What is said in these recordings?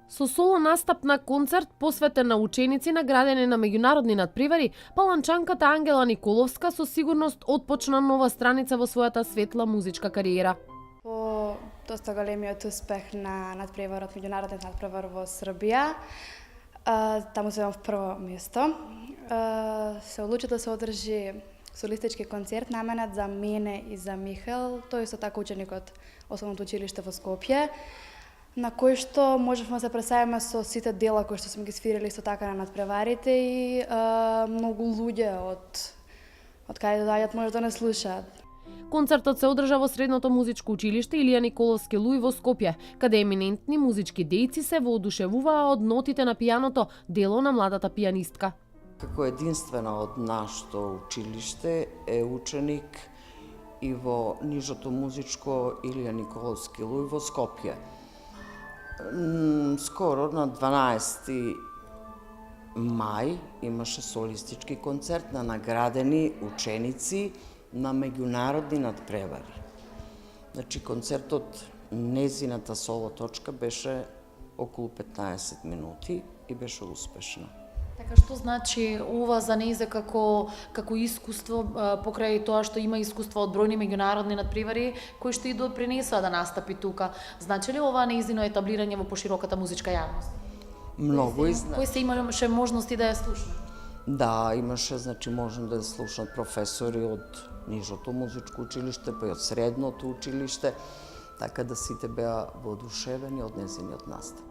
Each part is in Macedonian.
Со соло настап на концерт посветен на ученици наградени на меѓународни надпревари, паланчанката Ангела Николовска со сигурност отпочна нова страница во својата светла музичка кариера. По доста големиот успех на надпреварот, меѓународниот надпревар во Србија, таму се во прво место, се одлучи да се одржи солистички концерт наменет за мене и за Михел, тој исто така ученик од Основното училиште во Скопје, на кој што можевме да се представиме со сите дела кои што сме ги свирили исто така на надпреварите и многу луѓе од каде доаѓаат може да не слушаат. Концертот се одржа во Средното музичко училиште Илија Николовски Луј во Скопје, каде еминентни музички дејци се воодушевуваа од нотите на пијаното, дело на младата пијанистка. Како единствена од нашето училиште е ученик и во Нижото музичко Илија Николовски Луј во Скопје. Скоро на 12 мај имаше солистички концерт на наградени ученици на меѓународни надпревари. Значи концертот, незината соло точка беше околу 15 минути и беше успешна. Така што значи ова за нејзе како искуство, покрај тоа што има искуство од бројни меѓународни надпревари кои што и допринесоа да настапи тука. Значи ли ова нејзино етаблирање во пошироката музичка јавност? Многу Кои се имаше можности да ја слушнат? Да, имаше, значи можем да слушнат професори од Нижото музичко училиште, па и од Средното училиште, така да сите беа воодушевени од незиниот настап.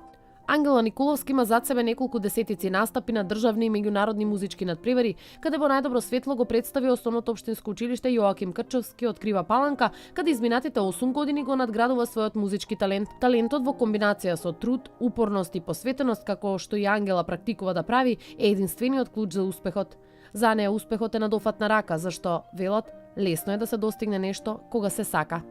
Ангела Николовски има зад себе неколку десетици настапи на државни и меѓународни музички надпревари, каде во најдобро светло го представи Основното општинско училиште Јоаким Крчевски од Крива Паланка, каде изминатите 8 години го надградува својот музички талент. Талентот во комбинација со труд, упорност и посветеност, како што и Ангела практикува да прави, е единствениот клуч за успехот. За неа успехот е на дофатна рака, зашто, велат, лесно е да се достигне нешто кога се сака.